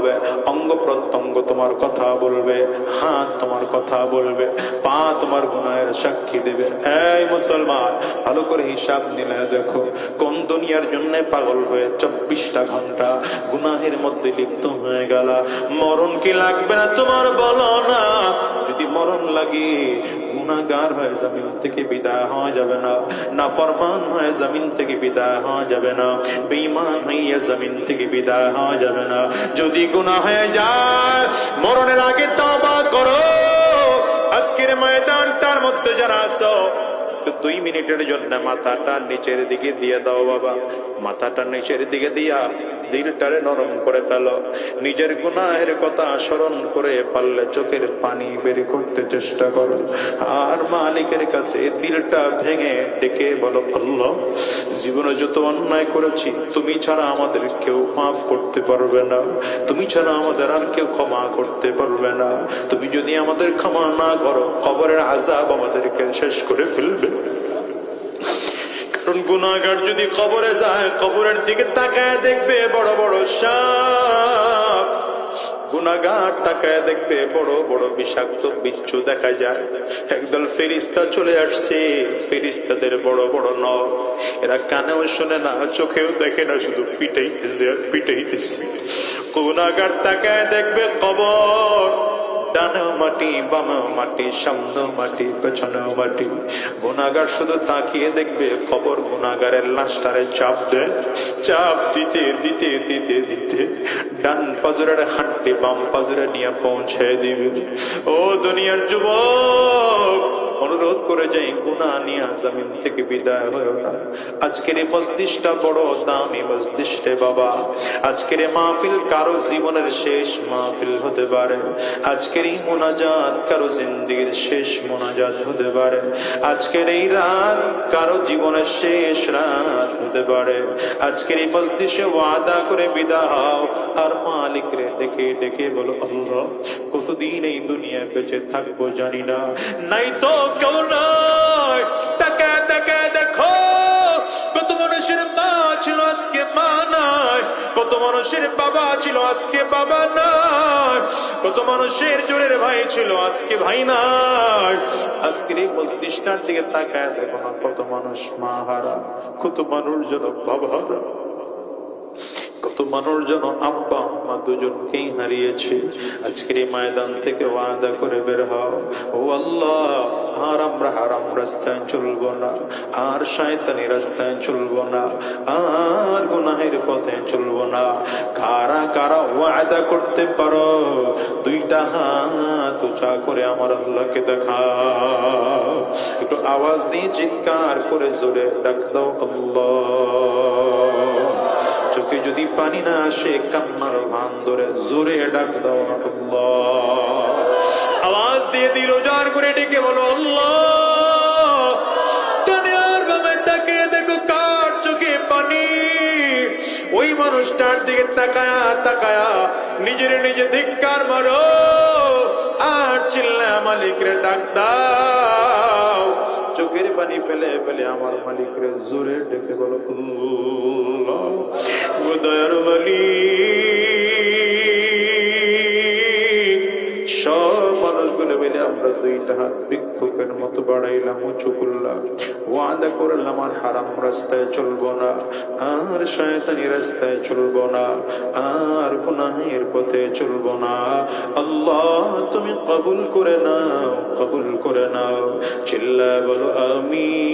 হবে, অঙ্গ প্রত্যঙ্গ তোমার কথা বলবে, হাত তোমার কথা বলবে, পা তোমার গুনাহের সাক্ষী দেবে। এই মুসলমান, ভালো করে হিসাব নিলে দেখো, কোন দুনিয়ার জন্য পাগল হয়ে 24টা ঘন্টা গুনাহের মধ্যে লিপ্ত হয়ে গেল। মরণ কি লাগবে না তোমার, বলো না? যদি মরণ লাগে, গুনাহগার হয়ে জমিন থেকে বিদায় হওয়া যাবে না, নাফরমান হয়ে জমিন থেকে বিদায় হওয়া যাবে না, বেঈমান হয়ে জমিন থেকে বিদায় হওয়া যাবে না। যদি গুনাহ হয়ে যায়, মরণের আগে তওবা করো। আজকের ময়দানটার মধ্যে যারা আছো, 2 মিনিটের জন্য মাথাটা নিচের দিকে দিয়ে দাও বাবা। মাথাটা নিচের দিকে দিয়া দিলটারে নরম করে ফেলো। নিজের গুনাহের কথা স্মরণ করে পারলে চোখের পানি বের করতে চেষ্টা করো। আর মালিকের কাছে দিলটা ভেঙে ডেকে বলো, আল্লাহ, জীবনে যত অন্যায় করেছি, তুমি ছাড়া আমাদের কেউ মাফ করতে পারবে না, তুমি ছাড়া আমাদের আর কেউ ক্ষমা করতে পারবে না। তুমি যদি আমাদের ক্ষমা না করো, কবরের আযাব আমাদেরকে শেষ করে ফেলবে। কারণ গুনাহগার যদি কবরে যায়, কবরের দিকে তাকায় দেখবে বড় বড় সাপ। গুনাহগার তাকায় দেখবে বড় বড় বিষাক্ত বিচ্ছু দেখা যায়। একদল ফেরেশতা চলে আসছে, ফেরেশতাদের বড় বড় নখ। এরা কানেও শোনে না, চোখেও দেখে না, শুধু পিটাইতেছে আর পিটাইতেছে। গুনাহগার তাকায় দেখবে কবর, ডানেও মাটি, বামেও মাটি, সামনেও মাটি, পেছনেও মাটি। গুনাহগার শুধু তাকিয়ে দেখবে কবর গুনাহগারের লাশটারে চাপ দেয়। চাপ দিতে দিতে দিতে দিতে ডান পাজরের হাঁটতে বাম পাজরে নিয়ে পৌঁছে দিবে। ও দুনিয়ার যুবক, অনুরোধ করে যাই, গুনাহ নিয়ে জমিন থেকে বিদায় হয়ো না। আজকের এই মজলিসটা বড় দামি মজলিস রে বাবা। আজকের এই মাহফিল কারো জীবনের শেষ মাহফিল হতে পারে। আজকের এই মোনাজাত কারো জিন্দেগির শেষ মোনাজাত হতে পারে। আজকের এই রাত কারো জীবনের শেষ রাত হতে পারে। আজকের এই মজলিসে ওয়াদা করে বিদায় হও, আর মালিক রে ডেকে ডেকে বলো, আল্লাহ, কতদিন এই দুনিয়ায় বেঁচে থাকবো জানি না, নাই তো কেউ নাই। তাকায় তাকায় দেখো, কত মানুষের মা ছিল, আজকে মা নাই। কত মানুষের বাবা ছিল, আজকে বাবা নাই। কত মানুষের জোরের ভাই ছিল, আজকে ভাই নাই। আজকের এই মজলিসটার দিকে তাকায় দেখো না, কত মানুষ মা হারা, কত মানুষ যেন বাবা হারা, কত মানুষ যেন আব্বা আম্মা দুজনকেই হারিয়েছে। আজকের এই ময়দান থেকে ওয়াদা করে বের হও, ও আল্লাহ, আর আমরা হারাম রাস্তায় চলবো না, আর শয়তানি রাস্তায় চলবো না, আর গুনাহের পথে চলবো না। কারা কারা ওয়াদা করতে পারো? 2টা হাত উঁচা করে আমার আল্লাহকে দেখাও। একটু আওয়াজ দিয়ে চিৎকার করে জোরে ডাক দাও, আল্লাহ। চোখে যদি পানি না আসে, কান্নার ভান ধরে জোরে ডাক দাও, আল্লাহ। আওয়াজ দিয়ে দিল জার করে ডেকে বলো, আল্লাহ। ডানে আর বামে তাকিয়ে দেখো কার চোখে পানি। ওই মানুষটার দিকে তাকায়া তাকায়া নিজের নিজে ধিক্কার মারো, আর চিল্লা মালিক রে ডাক দাও। চোখের পানি ফেলে ফেলে আমার মালিক রে জোরে ডেকে বলো, আল্লাহ। দয়ার মালিক, সব মানুষগুলো মিলে আমরা 2টা হাত ভিক্ষুকের মতো বাড়াইলাম, উঁচু করলাম, ওয়াদা করলাম আর হারাম রাস্তায় চলবো না, আর শয়তানি রাস্তায় চলবো না, আর গুনাহের পথে চলবো না। আল্লাহ, তুমি কবুল করে নাও, কবুল করে নাও। চিল্লা বলো আমিন।